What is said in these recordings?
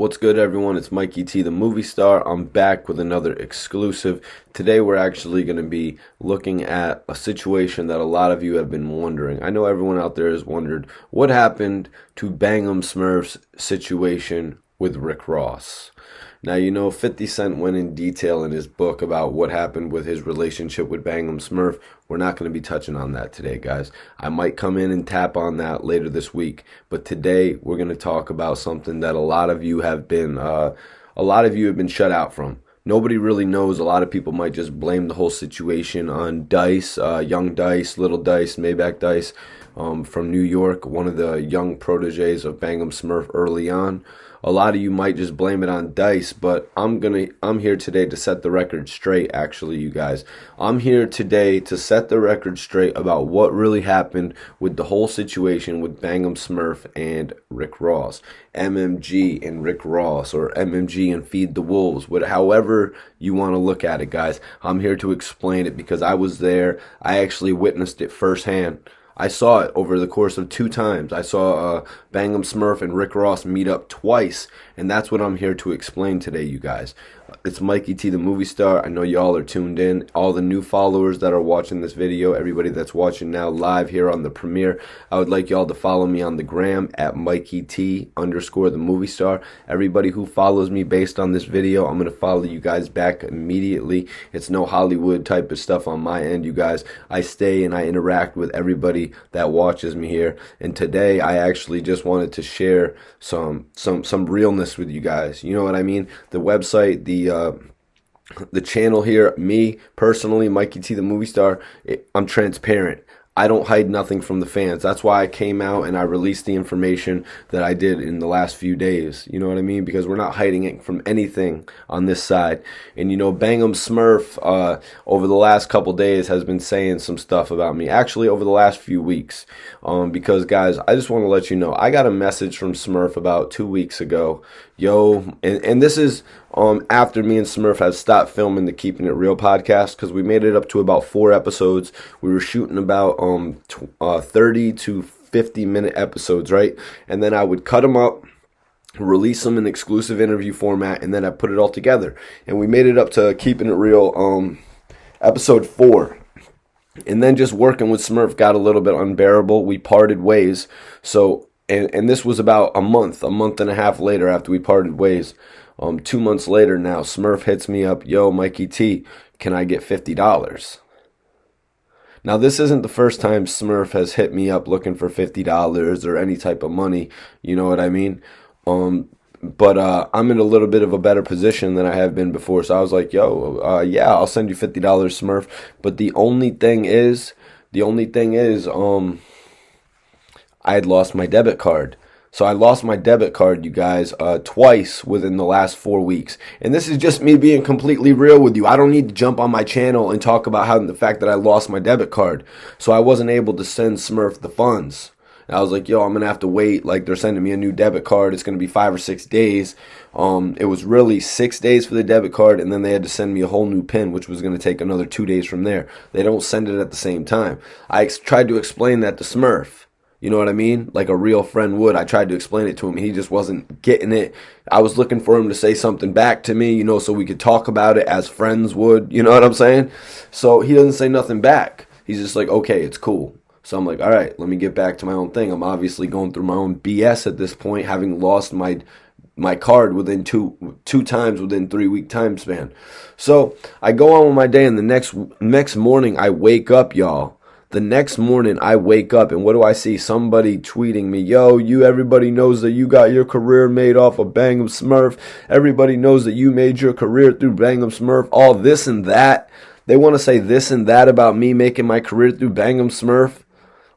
What's good, everyone? It's Mikey T, the movie star. I'm back with another exclusive. Today we're actually going to be looking at a situation that a lot of you have been wondering. I know everyone out there has wondered what happened to Bangum Smurf's situation with Rick Ross. Now, you know, 50 Cent went in detail in his book about what happened with his relationship with Bangum Smurf. We're not going to be touching on that today, guys. I might come in and tap on that later this week, but today we're going to talk about something that a lot of you have been shut out from. Nobody really knows. A lot of people might just blame the whole situation on Dice, young Dice, little Dice, Maybach Dice, from New York, one of the young proteges of Bangum Smurf early on. A lot of you might just blame it on Dice, but I'm here today to set the record straight, actually, you guys. I'm here today to set the record straight about what really happened with the whole situation with Bangum Smurf and Rick Ross. MMG and Rick Ross, or MMG and Feed the Wolves, however you want to look at it, guys. I'm here to explain it because I was there. I actually witnessed it firsthand. I saw it over the course of 2 times. I saw Bangum Smurf and Rick Ross meet up twice, and that's what I'm here to explain today, you guys. It's Mikey T, the movie star. I know y'all are tuned in. All the new followers that are watching this video, everybody that's watching now live here on the premiere, I would like y'all to follow me on the gram at Mikey T _ the movie star. Everybody who follows me based on this video, I'm going to follow you guys back immediately. It's no Hollywood type of stuff on my end, you guys. I stay and I interact with everybody that watches me here. And today I actually just wanted to share some realness with you guys. You know what I mean? The website, the channel here, me personally, Mikey T, the movie star, I'm transparent. I don't hide nothing from the fans. That's why I came out and I released the information that I did in the last few days. You know what I mean? Because we're not hiding it from anything on this side. And you know, Bangum Smurf over the last couple days has been saying some stuff about me. Actually, over the last few weeks. Because guys, I just want to let you know, I got a message from Smurf about 2 weeks ago. Yo, and this is after me and Smurf have stopped filming the Keeping It Real podcast, because we made it up to about 4 episodes. We were shooting about 30 to 50 minute episodes, right? And then I would cut them up, release them in exclusive interview format, and then I put it all together. And we made it up to Keeping It Real episode 4. And then just working with Smurf got a little bit unbearable. We parted ways. So and this was about a month and a half later after we parted ways. 2 months later now, Smurf hits me up, yo, Mikey T, can I get $50? Now, this isn't the first time Smurf has hit me up looking for $50 or any type of money, you know what I mean? But I'm in a little bit of a better position than I have been before, so I was like, yo, yeah, I'll send you $50, Smurf. But the only thing is, I had lost my debit card. So I lost my debit card, you guys, twice within the last 4 weeks. And this is just me being completely real with you. I don't need to jump on my channel and talk about how the fact that I lost my debit card. So I wasn't able to send Smurf the funds. And I was like, yo, I'm going to have to wait. Like, they're sending me a new debit card. It's going to be 5 or 6 days. It was really 6 days for the debit card, and then they had to send me a whole new PIN, which was going to take another 2 days from there. They don't send it at the same time. I tried to explain that to Smurf. You know what I mean? Like a real friend would. I tried to explain it to him. He just wasn't getting it. I was looking for him to say something back to me, you know, so we could talk about it as friends would. You know what I'm saying? So he doesn't say nothing back. He's just like, okay, it's cool. So I'm like, all right, let me get back to my own thing. I'm obviously going through my own BS at this point, having lost my card within two times within 3 week time span. So I go on with my day, and the next morning I wake up, y'all. The next morning, I wake up, and what do I see? Somebody tweeting me, yo, everybody knows that you got your career made off of Bangum Smurf. Everybody knows that you made your career through Bangum Smurf. All this and that. They want to say this and that about me making my career through Bangum Smurf.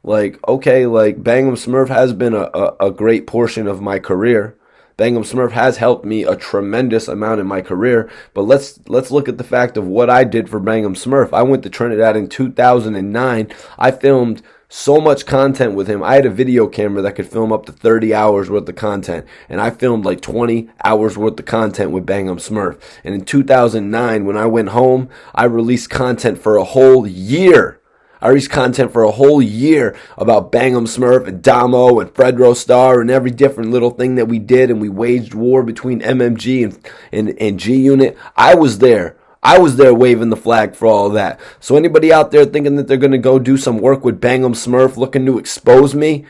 Like, okay, like, Bangum Smurf has been a great portion of my career. Bangum Smurf has helped me a tremendous amount in my career, but let's look at the fact of what I did for Bangum Smurf. I went to Trinidad in 2009. I filmed so much content with him. I had a video camera that could film up to 30 hours worth of content, and I filmed like 20 hours worth of content with Bangum Smurf. And in 2009, when I went home, I released content for a whole year. I released content for a whole year about Bang'em Smurf and Damo and Fredro Star and every different little thing that we did, and we waged war between MMG and G Unit. I was there. I was there waving the flag for all of that. So anybody out there thinking that they're going to go do some work with Bang'em Smurf looking to expose me,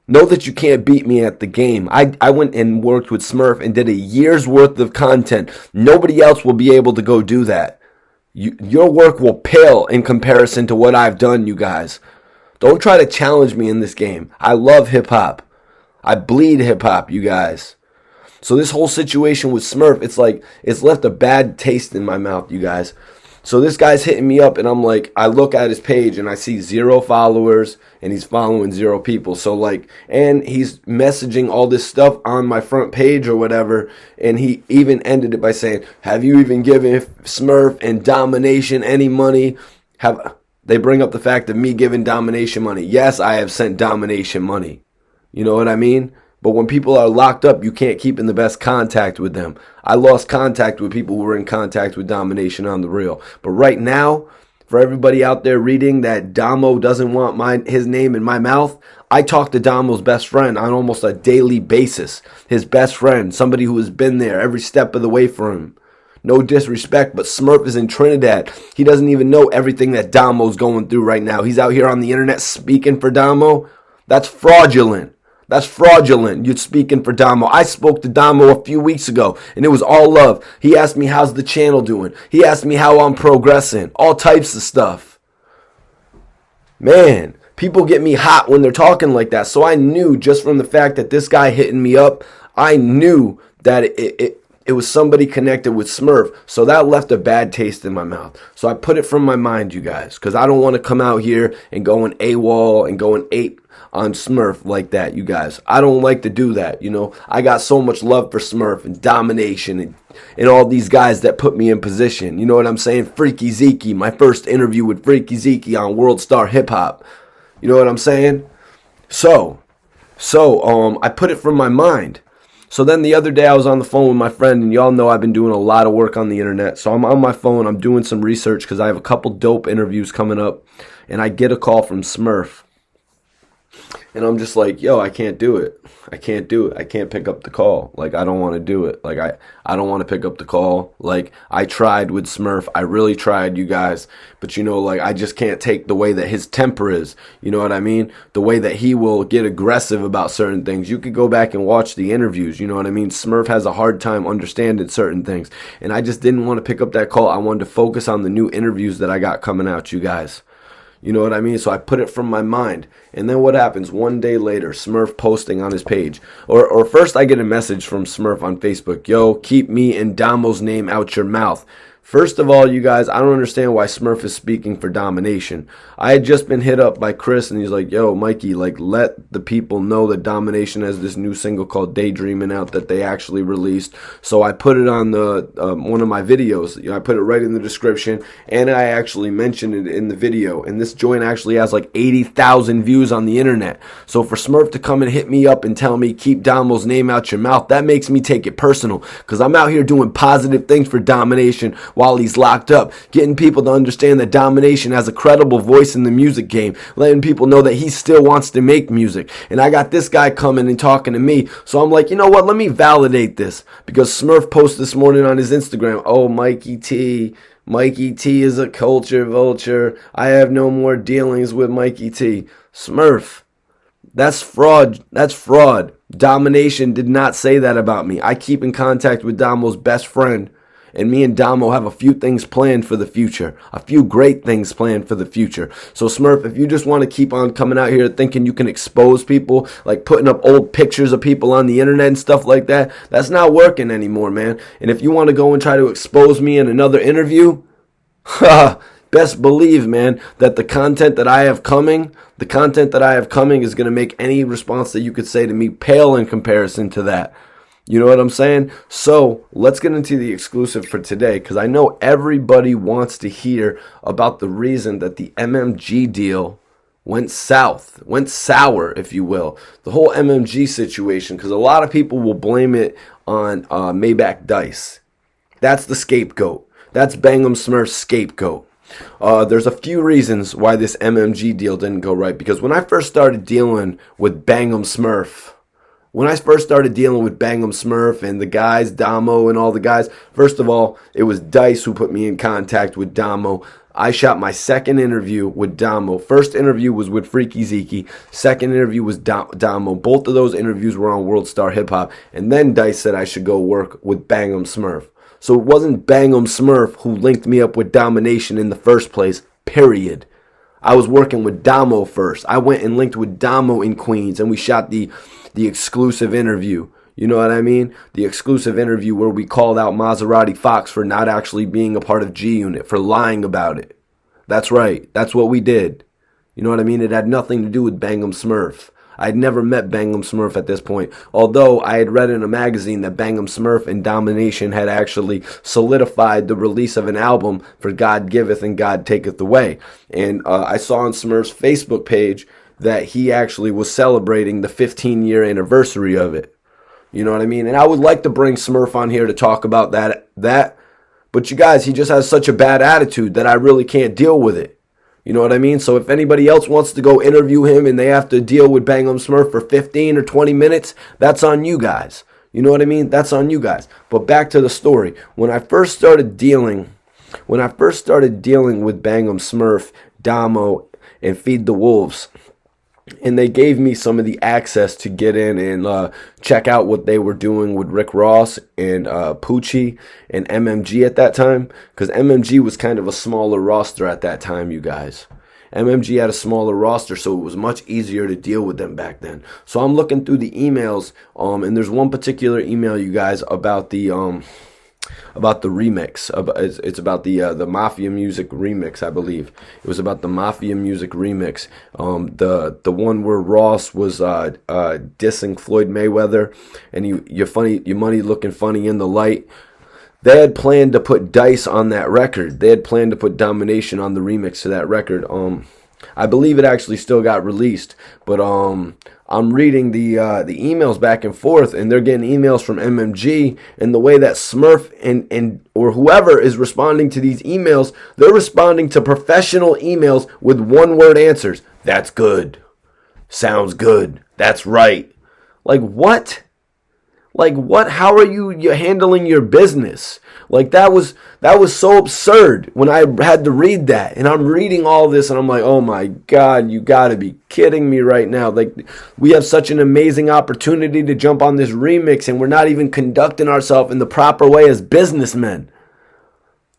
know that you can't beat me at the game. I went and worked with Smurf and did a year's worth of content. Nobody else will be able to go do that. Your work will pale in comparison to what I've done, you guys. Don't try to challenge me in this game. I love hip-hop. I bleed hip-hop, you guys. So this whole situation with Smurf, it's like, it's left a bad taste in my mouth, you guys. So this guy's hitting me up, and I'm like, I look at his page, and I see 0 followers, and he's following 0 people. So like, and he's messaging all this stuff on my front page or whatever, and he even ended it by saying, have you even given Smurf and Domination any money? They bring up the fact of me giving Domination money. Yes, I have sent Domination money. You know what I mean? But when people are locked up, you can't keep in the best contact with them. I lost contact with people who were in contact with Domination on the real. But right now, for everybody out there reading that Damo doesn't want his name in my mouth, I talk to Damo's best friend on almost a daily basis. His best friend, somebody who has been there every step of the way for him. No disrespect, but Smurf is in Trinidad. He doesn't even know everything that Damo's going through right now. He's out here on the internet speaking for Damo. That's fraudulent. That's fraudulent. You're speaking for Damo. I spoke to Damo a few weeks ago, and it was all love. He asked me, how's the channel doing? He asked me how I'm progressing. All types of stuff. Man, people get me hot when they're talking like that. So I knew just from the fact that this guy hitting me up, I knew that it was somebody connected with Smurf. So that left a bad taste in my mouth. So I put it from my mind, you guys, because I don't want to come out here and go in AWOL and go in ape on Smurf like that, you guys. I don't like to do that, you know. I got so much love for Smurf and Domination and all these guys that put me in position. You know what I'm saying? Freaky Zeke, my first interview with Freaky Zeke on World Star Hip Hop. You know what I'm saying? So I put it from my mind. So then the other day I was on the phone with my friend, and y'all know I've been doing a lot of work on the internet. So I'm on my phone, I'm doing some research because I have a couple dope interviews coming up, and I get a call from Smurf. And I'm just like, yo, I can't do it. I can't do it. I can't pick up the call. Like, I don't want to do it. Like, I don't want to pick up the call. Like, I tried with Smurf. I really tried, you guys. But, you know, like, I just can't take the way that his temper is. You know what I mean? The way that he will get aggressive about certain things. You could go back and watch the interviews. You know what I mean? Smurf has a hard time understanding certain things. And I just didn't want to pick up that call. I wanted to focus on the new interviews that I got coming out, you guys. You know what I mean? So I put it from my mind. And then what happens? One day later, Smurf posting on his page. Or first I get a message from Smurf on Facebook. Yo, keep me and Damo's name out your mouth. First of all, you guys, I don't understand why Smurf is speaking for Domination. I had just been hit up by Chris, and he's like, yo, Mikey, like, let the people know that Domination has this new single called Daydreaming out that they actually released. So I put it on the one of my videos. You know, I put it right in the description, and I actually mentioned it in the video. And this joint actually has like 80,000 views on the internet. So for Smurf to come and hit me up and tell me, keep Damo's name out your mouth, that makes me take it personal. Because I'm out here doing positive things for Domination while he's locked up, getting people to understand that Domination has a credible voice in the music game, letting people know that he still wants to make music. And I got this guy coming and talking to me, so I'm like, you know what, let me validate this, because Smurf posted this morning on his Instagram, oh, Mikey T is a culture vulture, I have no more dealings with Mikey T. Smurf, that's fraud. Domination did not say that about me. I keep in contact with Damo's best friend, and me and Damo have a few things planned for the future. A few great things planned for the future. So Smurf, if you just want to keep on coming out here thinking you can expose people, like putting up old pictures of people on the internet and stuff like that, that's not working anymore, man. And if you want to go and try to expose me in another interview, best believe, man, that the content that I have coming is going to make any response that you could say to me pale in comparison to that. You know what I'm saying? So let's get into the exclusive for today, because I know everybody wants to hear about the reason that the MMG deal went sour, if you will. The whole MMG situation, because a lot of people will blame it on Maybach Dice. That's the scapegoat. That's Bang'em Smurf's scapegoat. There's a few reasons why this MMG deal didn't go right. Because when I first started dealing with Smurf and the guys, Damo and all the guys, first of all, it was Dice who put me in contact with Damo. I shot my second interview with Damo. First interview was with Freaky Zeke. Second interview was Damo. Both of those interviews were on World Star Hip Hop. And then Dice said I should go work with Smurf. So it wasn't Smurf who linked me up with Domination in the first place, period. I was working with Damo first. I went and linked with Damo in Queens, and we shot the exclusive interview. You know what I mean? The exclusive interview where we called out Maserati Fox for not actually being a part of G Unit, for lying about it. That's right. That's what we did. You know what I mean? It had nothing to do with Smurf. I'd never met Smurf at this point, although I had read in a magazine that Smurf and Domination had actually solidified the release of an album for God Giveth and God Taketh Away. And I saw on Smurf's Facebook page that he actually was celebrating the 15-year anniversary of it. You know what I mean? And I would like to bring Smurf on here to talk about that. But you guys, he just has such a bad attitude that I really can't deal with it. You know what I mean? So if anybody else wants to go interview him and they have to deal with Smurf for 15 or 20 minutes, that's on you guys. You know what I mean? That's on you guys. But back to the story. When I first started dealing with Smurf, Damo, and Feed the Wolves, and they gave me some of the access to get in and check out what they were doing with Rick Ross and Poochie and MMG at that time. Because MMG was kind of a smaller roster at that time, you guys. MMG had a smaller roster, so it was much easier to deal with them back then. So I'm looking through the emails, and there's one particular email, you guys, about the remix. It's about the Mafia Music remix, I believe. It was about the Mafia Music remix. The one where Ross was dissing Floyd Mayweather, and you're funny, your money looking funny in the light. They had planned to put Dice on that record. They had planned to put Domination on the remix to that record. I believe it actually still got released, but I'm reading the emails back and forth, and they're getting emails from MMG, and the way that Smurf and or whoever is responding to these emails, they're responding to professional emails with one-word answers. That's good. Sounds good. That's right. Like what? Like what? How are you handling your business? Like that was so absurd when I had to read that. And I'm reading all this and I'm like, oh my God, you gotta be kidding me right now. Like we have such an amazing opportunity to jump on this remix and we're not even conducting ourselves in the proper way as businessmen.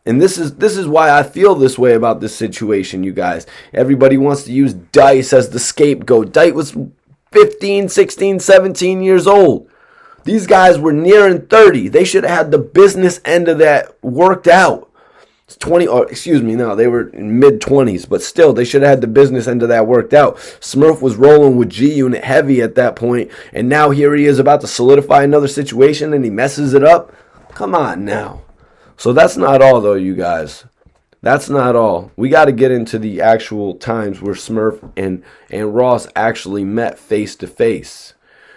And this is why I feel this way about this situation, you guys. Everybody wants to use Dice as the scapegoat. Dice was 15, 16, 17 years old. These guys were nearing 30. They should have had the business end of that worked out. It's 20, or excuse me, no, they were in mid-20s, but still, they should have had the business end of that worked out. Smurf was rolling with G Unit heavy at that point, and now here he is about to solidify another situation, and he messes it up. Come on now. So that's not all, though, you guys. That's not all. We got to get into the actual times where Smurf and Ross actually met face to face.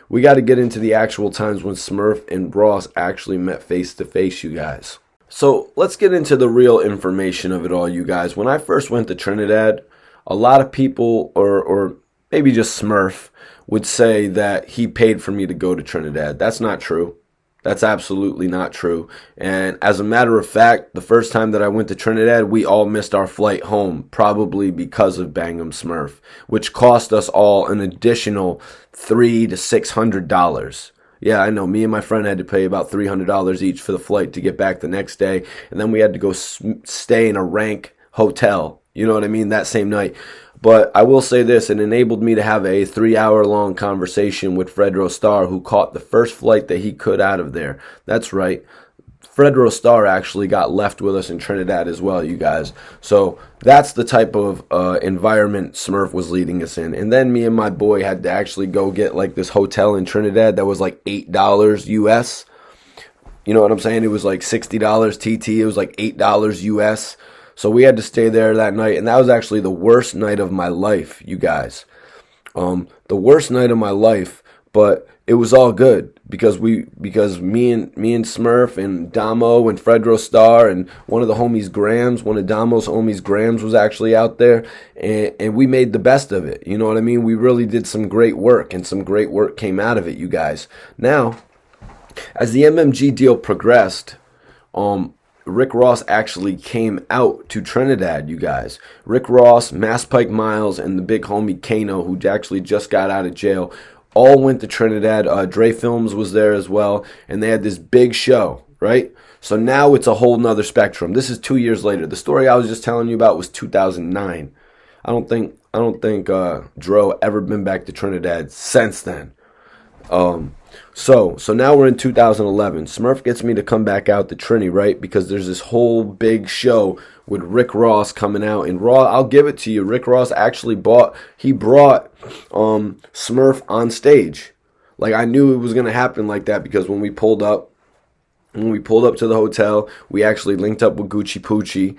We got to get into the actual times when Smurf and Ross actually met face to face, you guys. So let's get into the real information of it all, you guys. When I first went to Trinidad, a lot of people, or maybe just Smurf, would say that he paid for me to go to Trinidad. That's not true. That's absolutely not true. And as a matter of fact, the first time that I went to Trinidad, we all missed our flight home, probably because of Smurf, which cost us all an additional $300 to $600. Yeah, I know. Me and my friend had to pay about $300 each for the flight to get back the next day. And then we had to go stay in a rank hotel. You know what I mean? That same night. But I will say this, it enabled me to have a 3-hour-long conversation with Fred Rostar, who caught the first flight that he could out of there. That's right. Fred Rostar actually got left with us in Trinidad as well, you guys. So that's the type of environment Smurf was leading us in. And then me and my boy had to actually go get like this hotel in Trinidad that was like $8 US. You know what I'm saying? It was like $60 TT. It was like $8 US. So we had to stay there that night, and that was actually the worst night of my life, you guys. The worst night of my life, but it was all good because me and Smurf and Damo and Fredro Star and one of the homies Grams, one of Damo's homies Grams was actually out there, and we made the best of it. You know what I mean? We really did some great work, and some great work came out of it, you guys. Now, as the MMG deal progressed, Rick Ross actually came out to Trinidad, you guys. Rick Ross, Mass Pike Miles, and the big homie Kano, who actually just got out of jail, all went to Trinidad. Dre Films was there as well, and they had this big show, right? So now it's a whole nother spectrum. This is 2 years later. The story I was just telling you about was 2009. I don't think Dro ever been back to Trinidad since then. So now we're in 2011. Smurf gets me to come back out to Trini, right? Because there's this whole big show with Rick Ross coming out. And Raw, I'll give it to you, Rick Ross actually brought Smurf on stage. Like, I knew it was going to happen like that, because when we pulled up to the hotel, we actually linked up with Gucci Poochie.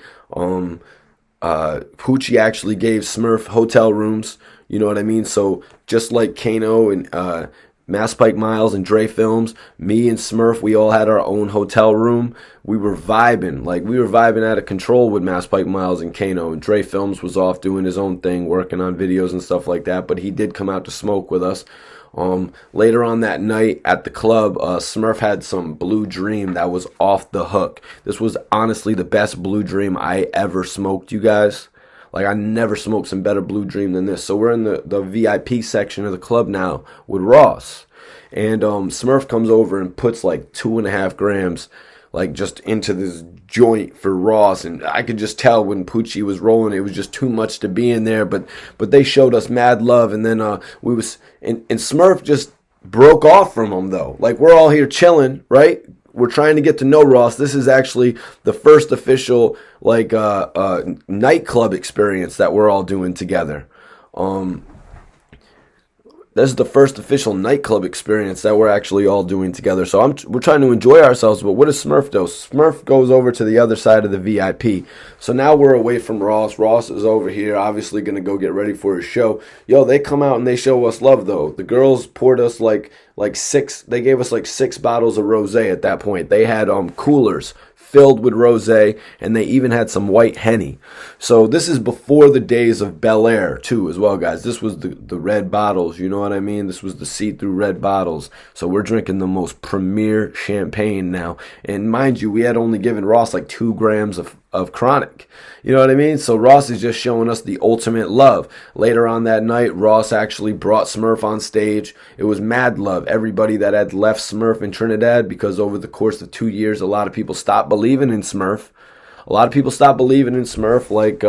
Poochie actually gave Smurf hotel rooms. You know what I mean? So just like Kano and Mass Pike Miles and Dre Films, me and Smurf, we all had our own hotel room. We were vibing. Like, we were vibing out of control with Mass Pike Miles and Kano. And Dre Films was off doing his own thing, working on videos and stuff like that. But he did come out to smoke with us. Later on that night at the club, Smurf had some Blue Dream that was off the hook. This was honestly the best Blue Dream I ever smoked, you guys. Like, I never smoked some better Blue Dream than this. So we're in the VIP section of the club now with Ross. And Smurf comes over and puts like 2.5 grams like just into this joint for Ross. And I could just tell when Poochie was rolling, it was just too much to be in there. But they showed us mad love. And then and Smurf just broke off from him, though. Like, we're all here chilling, right? We're trying to get to know Ross. This is actually the first official like nightclub experience that we're all doing together. This is the first official nightclub experience that we're actually all doing together. So we're trying to enjoy ourselves. But what does Smurf do? Smurf goes over to the other side of the VIP. So now we're away from Ross. Ross is over here, obviously going to go get ready for his show. Yo, they come out and they show us love, though. The girls poured us like six. They gave us like 6 bottles of rosé at that point. They had coolers filled with rosé, and they even had some white Henny. So this is before the days of Bel Air, too, as well, guys. This was the red bottles, you know what I mean? This was the see-through red bottles. So we're drinking the most premier champagne now. And mind you, we had only given Ross like 2 grams of chronic. You know what I mean? So Ross is just showing us the ultimate love. Later on that night, Ross actually brought Smurf on stage. It was mad love. Everybody that had left Smurf in Trinidad, because over the course of 2 years, a lot of people stopped believing in Smurf. A lot of people stopped believing in Smurf, like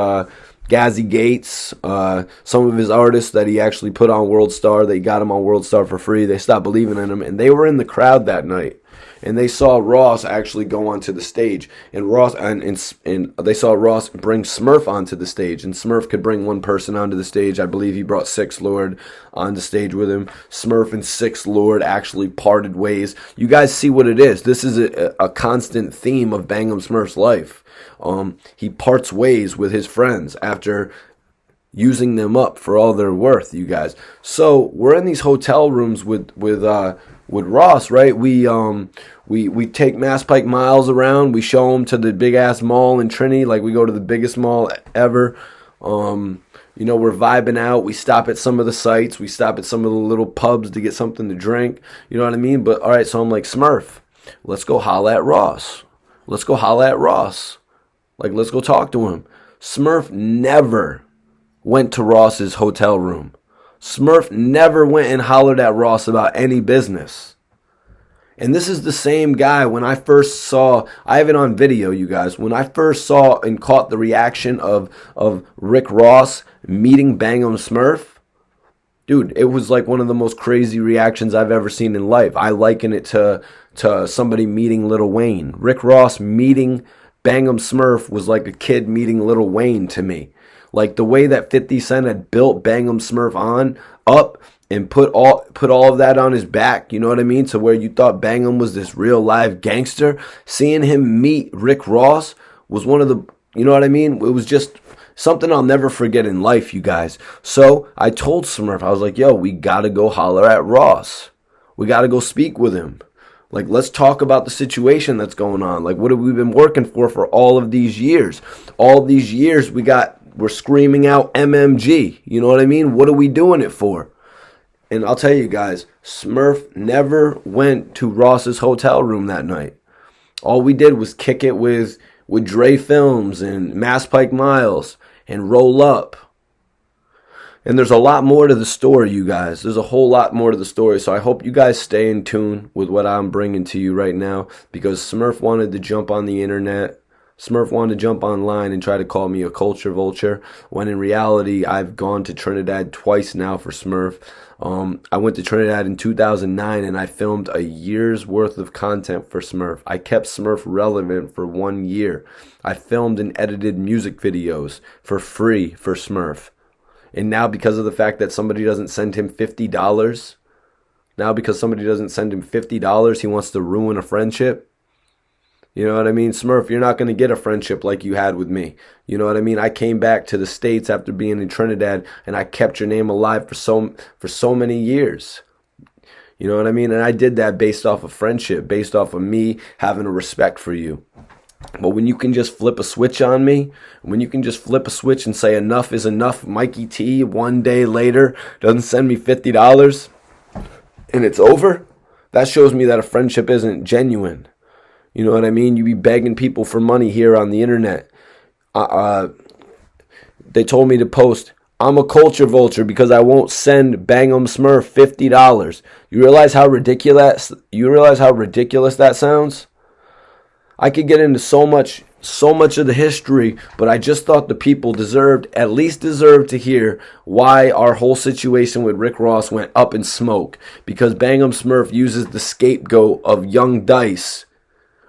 Gazzy Gates, some of his artists that he actually put on World Star. They got him on World Star for free. They stopped believing in him, and they were in the crowd that night. And they saw Ross actually go onto the stage, and Ross and they saw Ross bring Smurf onto the stage, and Smurf could bring one person onto the stage. I believe he brought Six Lord on the stage with him. Smurf and Six Lord actually parted ways. You guys see what it is. This is a constant theme of Bangum Smurf's life. He parts ways with his friends after using them up for all they're worth, you guys. So we're in these hotel rooms with Ross, right? We take Mass Pike Miles around. We show him to the big ass mall in Trinity, like we go to the biggest mall ever. You know, we're vibing out. We stop at some of the sites. We stop at some of the little pubs to get something to drink. You know what I mean? But all right, so I'm like, Smurf, let's go holla at Ross. Let's go holla at Ross. Like, let's go talk to him. Smurf never went to Ross's hotel room. Smurf never went and hollered at Ross about any business. And this is the same guy when I first saw, I have it on video, you guys, when I first saw and caught the reaction of Rick Ross meeting Bangum Smurf. Dude, it was like one of the most crazy reactions I've ever seen in life. I liken it to somebody meeting Lil Wayne. Rick Ross meeting Bangum Smurf was like a kid meeting Lil Wayne to me. Like the way that 50 Cent had built Bangum Smurf up and put all of that on his back, you know what I mean? To where you thought Bangum was this real live gangster. Seeing him meet Rick Ross was one of the, you know what I mean? It was just something I'll never forget in life, you guys. So I told Smurf, I was like, yo, we gotta go holler at Ross. We got to go speak with him. Like, let's talk about the situation that's going on. Like, what have we been working for all of these years? All of these years we're screaming out MMG. You know what I mean? What are we doing it for? And I'll tell you guys, Smurf never went to Ross's hotel room that night. All we did was kick it with Dre Films and Mass Pike Miles and Roll Up. And there's a lot more to the story, you guys. There's a whole lot more to the story. So I hope you guys stay in tune with what I'm bringing to you right now, because Smurf wanted to jump on the internet. Smurf wanted to jump online and try to call me a culture vulture, when in reality, I've gone to Trinidad twice now for Smurf. I went to Trinidad in 2009 and I filmed a year's worth of content for Smurf. I kept Smurf relevant for 1 year. I filmed and edited music videos for free for Smurf. And now, because of the fact that somebody doesn't send him $50, he wants to ruin a friendship. You know what I mean? Smurf, you're not going to get a friendship like you had with me. You know what I mean? I came back to the States after being in Trinidad, and I kept your name alive for so many years. You know what I mean? And I did that based off of friendship, based off of me having a respect for you. But when you can just flip a switch on me, when you can just flip a switch and say enough is enough, Mikey T, 1 day later, doesn't send me $50 and it's over, that shows me that a friendship isn't genuine. You know what I mean? You be begging people for money here on the internet. They told me to post, I'm a culture vulture because I won't send Bang'em Smurf $50. You realize how ridiculous that sounds? I could get into so much of the history, but I just thought the people at least deserved to hear why our whole situation with Rick Ross went up in smoke. Because Bang'em Smurf uses the scapegoat of Young Dice,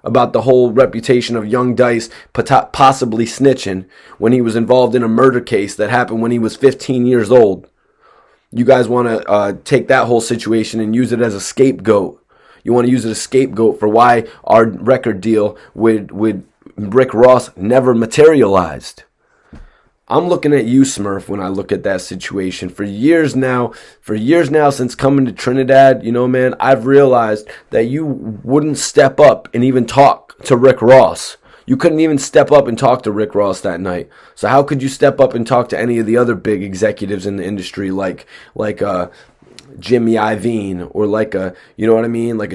about the whole reputation of Young Dice possibly snitching when he was involved in a murder case that happened when he was 15 years old. You guys want to take that whole situation and use it as a scapegoat. You want to use it as a scapegoat for why our record deal with Rick Ross never materialized. I'm looking at you, Smurf, when I look at that situation. For years now, since coming to Trinidad, you know, man, I've realized that you wouldn't step up and even talk to Rick Ross. You couldn't even step up and talk to Rick Ross that night. So how could you step up and talk to any of the other big executives in the industry, like Jimmy Iovine, or like a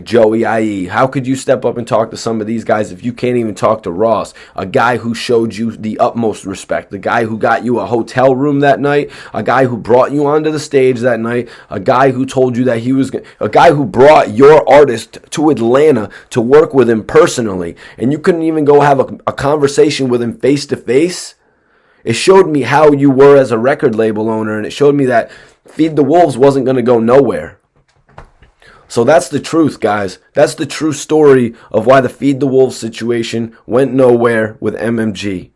Joey IE? How could you step up and talk to some of these guys if you can't even talk to Ross, a guy who showed you the utmost respect, the guy who got you a hotel room that night, a guy who brought you onto the stage that night, a guy who told you that a guy who brought your artist to Atlanta to work with him personally, and you couldn't even go have a conversation with him face to face? It showed me how you were as a record label owner, and it showed me that Feed the Wolves wasn't going to go nowhere. So that's the truth, guys. That's the true story of why the Feed the Wolves situation went nowhere with MMG.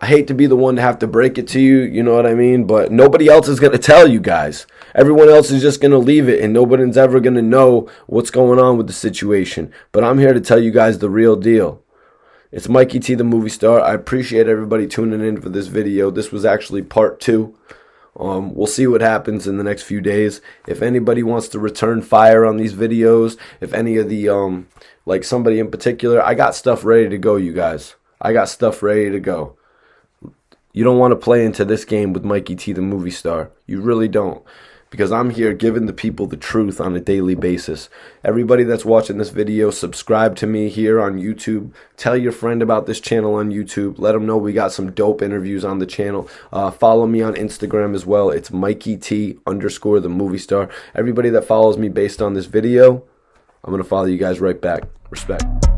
I hate to be the one to have to break it to you, you know what I mean? But nobody else is going to tell you guys. Everyone else is just going to leave it, and nobody's ever going to know what's going on with the situation. But I'm here to tell you guys the real deal. It's Mikey T, the movie star. I appreciate everybody tuning in for this video. This was actually part 2. We'll see what happens in the next few days. If anybody wants to return fire on these videos, if any of the, like somebody in particular, I got stuff ready to go, you guys. I got stuff ready to go. You don't want to play into this game with Mikey T, the movie star. You really don't. Because I'm here giving the people the truth on a daily basis. Everybody that's watching this video, subscribe to me here on YouTube. Tell your friend about this channel on YouTube. Let them know we got some dope interviews on the channel. Follow me on Instagram as well. It's Mikey T _ the movie star. Everybody that follows me based on this video, I'm going to follow you guys right back. Respect.